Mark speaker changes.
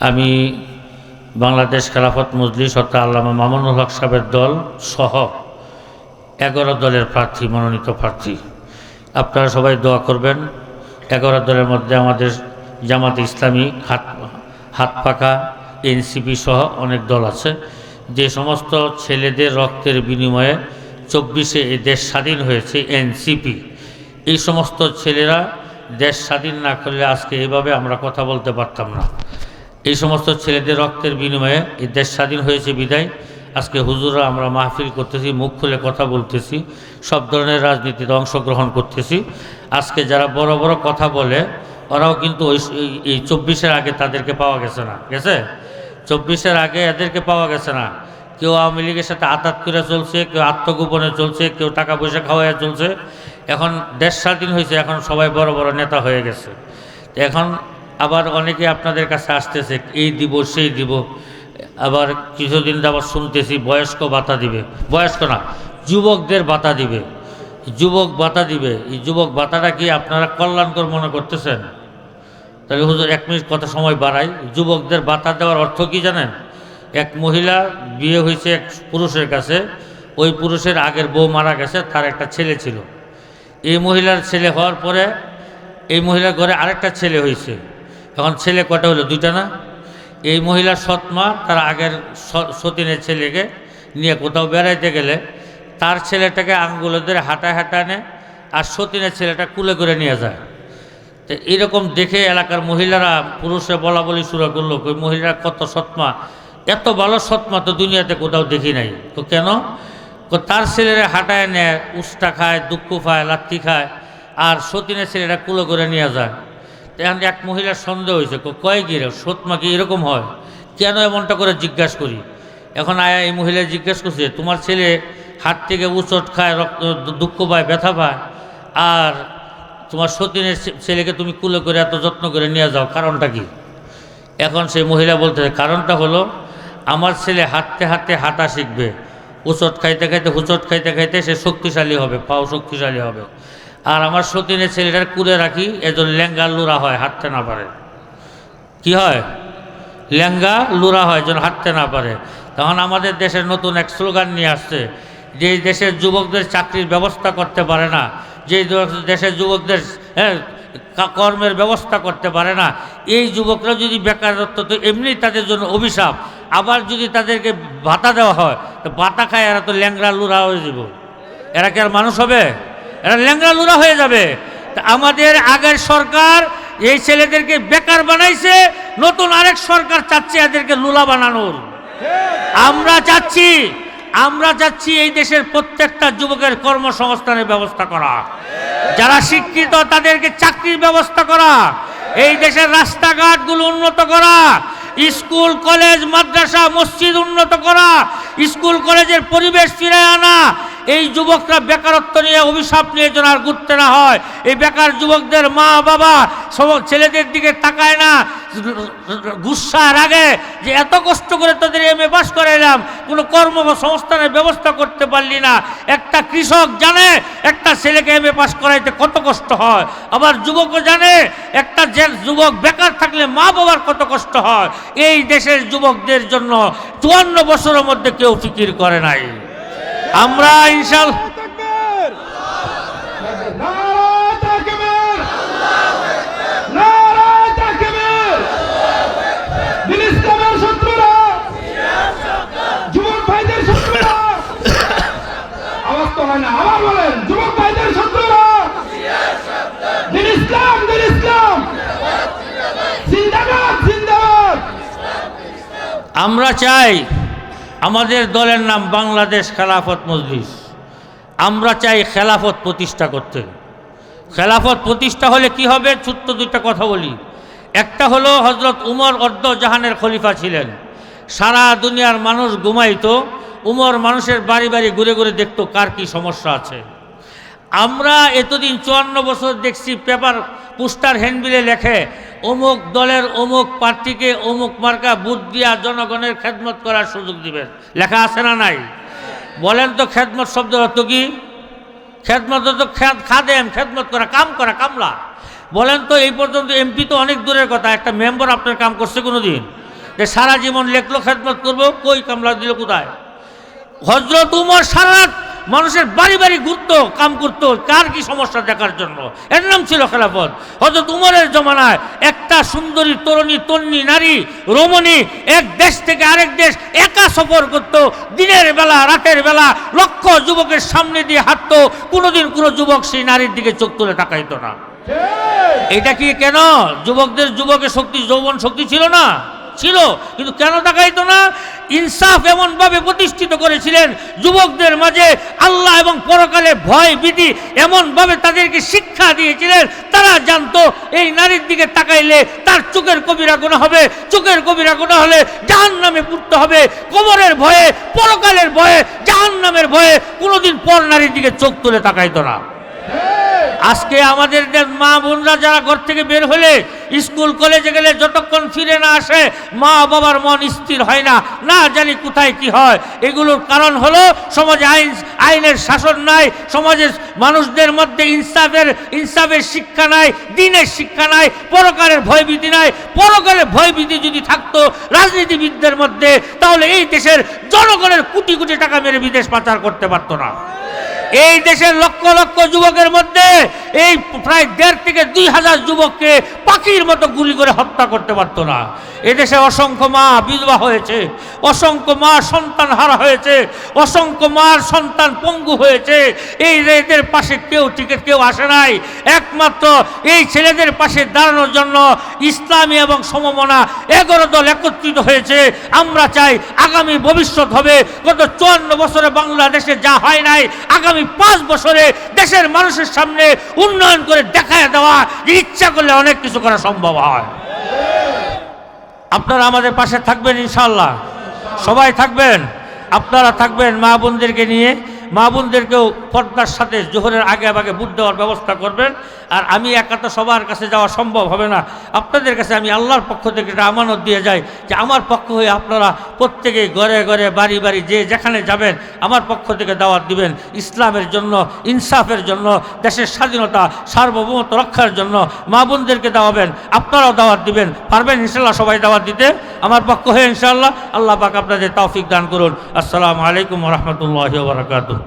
Speaker 1: আমি বাংলাদেশ খেলাফত মজলিস অর্থাৎ আল্লামা মামুনুল হক সাহেবের দল সহ 11 দলের প্রার্থী, মনোনীত প্রার্থী। আপনারা সবাই দোয়া করবেন। 11 দলের মধ্যে আমাদের জামাত ইসলামী, হাত পাকা, এনসিপি সহ অনেক দল আছে। যে সমস্ত ছেলেদের রক্তের বিনিময়ে 24-এ এই দেশ স্বাধীন হয়েছে, এনসিপি, এই সমস্ত ছেলেরা দেশ স্বাধীন না করলে আজকে এইভাবে আমরা কথা বলতে পারতাম না। এই সমস্ত ছেলেদের রক্তের বিনিময়ে এই দেশ স্বাধীন হয়েছে বিদায় আজকে হুজুররা আমরা মাহফিল করতেছি, মুখ খুলে কথা বলতেছি, সব ধরনের রাজনীতিতে অংশগ্রহণ করতেছি। আজকে যারা বড় বড় কথা বলে ওরাও কিন্তু এই 24-এর আগে তাদেরকে পাওয়া গেছে না, গেছে 24-এর আগে এদেরকে পাওয়া গেছে না। কেউ আওয়ামী লীগের সাথে আতাত করে চলছে, কেউ আত্মগোপনে চলছে, কেউ টাকা পয়সা খাওয়াইয়া চলছে। এখন দেশ স্বাধীন হয়েছে, এখন সবাই বড় বড় নেতা হয়ে গেছে। এখন আবার অনেকে আপনাদের কাছে আসতেছে, এই দিব সেই দিব। আবার কিছুদিন আবার শুনতেছি বয়স্ক ভাতা দিবে, বয়স্ক না, যুবকদের ভাতা দিবে, যুবক ভাতা দিবে। এই যুবক ভাতাটা কি আপনারা কল্যাণকর মনে করতেছেন? তাহলে হুজুর 1 মিনিট কথা সময় বাড়াই। যুবকদের ভাতা দেওয়ার অর্থ কি জানেন? এক মহিলা বিয়ে হয়েছে এক পুরুষের কাছে, ওই পুরুষের আগের বউ মারা গেছে, তার একটা ছেলে ছিল। এই মহিলার ছেলে হওয়ার পরে এই মহিলার ঘরে আরেকটা ছেলে হয়েছে। এখন ছেলে কটা হলো? 2টা না? এই মহিলার সৎমা তার আগের সতীনের ছেলেকে নিয়ে কোথাও বেড়াইতে গেলে তার ছেলেটাকে আঙ্গুলে ধরে হাঁটায় হাঁটায় নেয়, আর সতীনের ছেলেটা কুলে করে নিয়ে যায়। তো এরকম দেখে এলাকার মহিলারা পুরুষে বলা বলি শুরু করলো, ওই মহিলার কত সৎমা, এত ভালো সৎমা তো দুনিয়াতে কোথাও দেখি নাই। তো কেন? তার ছেলেরা হাঁটায় নেয়, উষ্টা খায়, দুঃখ খায়, লাত্তি খায়, আর সতীনের ছেলেটা কুলে করে নিয়ে যায়। এখন এক মহিলার সন্দেহ হয়েছে, কয় গিয়ে সৎমা কি এরকম হয়? কেন এমনটা করে জিজ্ঞাসা করি। এখন আয়া এই মহিলা জিজ্ঞাসা করছে, তোমার ছেলে হাত থেকে উচট খায়, দুঃখ পায়, ব্যথা পায়, আর তোমার সতীনের ছেলেকে তুমি কুলে করে এত যত্ন করে নিয়ে যাও, কারণটা কি? এখন সেই মহিলা বলতেছে, কারণটা হলো আমার ছেলে হাঁটতে হাঁটতে হাঁটা শিখবে, উচট খাইতে খাইতে হুচট খাইতে খাইতে সে শক্তিশালী হবে, পাও শক্তিশালী হবে। আর আমার সতীনের ছেলেটার কুলে রাখি, এজন্য ল্যাঙ্গা লুরা হয়, হাঁটতে না পারে। কি হয়? ল্যাঙ্গা লুরা হয়, যেন হাঁটতে না পারে। তখন আমাদের দেশের নতুন এক স্লোগান নিয়ে আসছে, যে দেশের যুবকদের চাকরির ব্যবস্থা করতে পারে না, যে দেশের যুবকদের কর্মের ব্যবস্থা করতে পারে না, এই যুবকরা যদি বেকারত্ব, তো এমনি তাদের জন্য অভিশাপ। আবার যদি তাদেরকে ভাতা দেওয়া হয়, তো ভাতা খায় এরা তো ল্যাংড়া লুরা হয়ে যাব। এরা কি আর মানুষ হবে? এরা ল্যাংড়া লুরা হয়ে যাবে। তা আমাদের আগের সরকার এই ছেলেদেরকে বেকার বানাইছে, নতুন আরেক সরকার চাচ্ছে এদেরকে লুলা বানানোর। আমরা চাচ্ছি এই দেশের প্রত্যেকটা যুবকের কর্মসংস্থানের ব্যবস্থা করা, যারা শিক্ষিত তাদেরকে চাকরির ব্যবস্থা করা, এই দেশের রাস্তাঘাটগুলো উন্নত করা, স্কুল কলেজ মাদ্রাসা মসজিদ উন্নত করা, স্কুল কলেজের পরিবেশ ফিরে আনা। এই যুবকরা বেকারত্ব নিয়ে অভিশাপ নিয়ে যেন আর ঘুরতে না হয়। এই বেকার যুবকদের মা বাবা সব ছেলেদের দিকে তাকায় না, গুসার আগে যে এত কষ্ট করে তাদের এমএ পাস করাইলাম, কোনো কর্মসংস্থানের ব্যবস্থা করতে পারলি না। একটা কৃষক জানে একটা ছেলেকে এমএ পাস করাইতে কত কষ্ট হয়, আবার যুবকও জানে একটা যে যুবক বেকার থাকলে মা বাবার কত কষ্ট হয়। এই দেশের যুবকদের জন্য 54 বছরের মধ্যে কেউ ফিকির করে নাই। আমরা ইনশাআল্লাহ আমরা চাই, আমাদের দলের নাম বাংলাদেশ খেলাফত মজলিস। আমরা চাই খেলাফত প্রতিষ্ঠা করতে। খেলাফত প্রতিষ্ঠা হলে কি হবে? ছোট্ট 2টা কথা বলি। একটা হলো হযরত উমর জাহানের খলিফা ছিলেন, সারা দুনিয়ার মানুষ ঘুমাইতো, উমর মানুষের বাড়ি বাড়ি ঘুরে ঘুরে দেখতো কার কি সমস্যা আছে। আমরা এতদিন 54 বছর দেখছি পেপার পোস্টার হ্যান্ডবিলে লেখে অমুক দলের অমুক প্রার্থীকে অমুক মার্কা বুথ দিয়া জনগণের খেদমত করার সুযোগ দিবেন, লেখা আছে না নাই? বলেন তো খেদমত শব্দের অর্থ কি? খেদমত তো খাদেম, খেদমত করা, কাম করা, কামলা। বলেন তো এই পর্যন্ত এমপি তো অনেক দূরের কথা, একটা মেম্বার আপনার কাম করছে কোনো দিন? যে সারা জীবন লেখলো খেদমত করবো, কই কামলা দিল কোথায়? হযরত উমর সারা রাত মানুষের বাড়ি বাড়ি ঘুরতো, কাম করতো, কার কি সমস্যা দেখার জন্য। এর নাম ছিল খেলাফত। হযরত উমরের জমানায় একটা সুন্দরী তরুণী তন্নি নারী রমণী এক দেশ থেকে আরেক দেশ একা সফর করত, দিনের বেলা রাতের বেলা লক্ষ যুবকের সামনে দিয়ে হাঁটতো, কোনোদিন কোনো যুবক সেই নারীর দিকে চোখ তুলে তাকাইতো না। এটা কি কেন? যুবকের শক্তি, যৌবন শক্তি ছিল না? ছিল, কিন্তু কেন তাকাইতো না? ইনসাফ এমনভাবে প্রতিষ্ঠিত করেছিলেন যুবকদের মাঝে, আল্লাহ এবং পরকালে ভয় ভীতি এমনভাবে তাদেরকে শিক্ষা দিয়েছিলেন, তারা জানতো এই নারীর দিকে তাকাইলে তার চোখের কবিরা গুনাহ হবে, চোখের কবিরা গুনাহ হলে জাহান্নামে পড়তে হবে, কবরের ভয়ে, পরকালের ভয়ে, জাহান্নামের ভয়ে কোনোদিন পর নারীর দিকে চোখ তুলে তাকাইতো না। আজকে আমাদের মা বোনরা যারা ঘর থেকে বের হলে স্কুল কলেজে গেলে যতক্ষণ ফিরে না আসে মা বাবার মন স্থির হয় না, না জানি কোথায় কি হয়। এগুলোর কারণ হলো সমাজে আইনের শাসন নাই, সমাজের মানুষদের মধ্যে ইনসাফের শিক্ষা নাই, দ্বীনের শিক্ষা নাই, পরকালের ভয়ভীতি নাই। পরকালের ভয়ভীতি যদি থাকতো রাজনীতিবিদদের মধ্যে, তাহলে এই দেশের জনগণের কোটি কোটি টাকা মেরে বিদেশ পাচার করতে পারতো না। এই দেশের লক্ষ লক্ষ যুবকের মধ্যে এই প্রায় 1,500 থেকে 2,000 যুবককে পাখির মতো গুলি করে হত্যা করতে পারতো না। এদেশে অসংখ্য মা বিধবা হয়েছে, অসংখ্য মা সন্তান হারা হয়েছে, অসংখ্য মার সন্তান পঙ্গু হয়েছে। এই এদের পাশে কেউ আসে নাই। একমাত্র এই ছেলেদের পাশে দাঁড়ানোর জন্য ইসলামী এবং সমমনা 11 দল একত্রিত হয়েছে। আমরা চাই আগামী ভবিষ্যৎ হবে, গত 54 বছরে বাংলাদেশে যা হয় নাই, আগামী 5 বছরে দেশের মানুষের সামনে উন্নয়ন করে দেখায় দেওয়া, ইচ্ছা করলে অনেক কিছু করা সম্ভব হয়। আপনারা আমাদের পাশে থাকবেন ইনশাআল্লাহ, সবাই থাকবেন, আপনারা থাকবেন মা বোনদেরকে নিয়ে। মা বোনদেরকেও পর্দার সাথে জোহরের আগে বুট দেওয়ার ব্যবস্থা করবেন। আর আমি একা তো সবার কাছে যাওয়া সম্ভব হবে না, আপনাদের কাছে আমি আল্লাহর পক্ষ থেকে একটা আমানত দিয়ে যাই যে আমার পক্ষ হয়ে আপনারা প্রত্যেকেই ঘরে ঘরে বাড়ি বাড়ি যে যেখানে যাবেন আমার পক্ষ থেকে দাওয়াত দিবেন, ইসলামের জন্য, ইনসাফের জন্য, দেশের স্বাধীনতা সার্বভৌমত্ব রক্ষার জন্য মা বোনদেরকে দাওয়াবেন। আপনারাও দাওয়াত দিবেন, পারবেন ইনশাআল্লাহ সবাই দাওয়াত দিতে আমার পক্ষ হয়ে ইনশাআল্লাহ। আল্লাহ পাক আপনাদের তৌফিক দান করুন। আসসালামু আলাইকুম ওয়া রাহমাতুল্লাহি ওয়া বারাকাতুহু।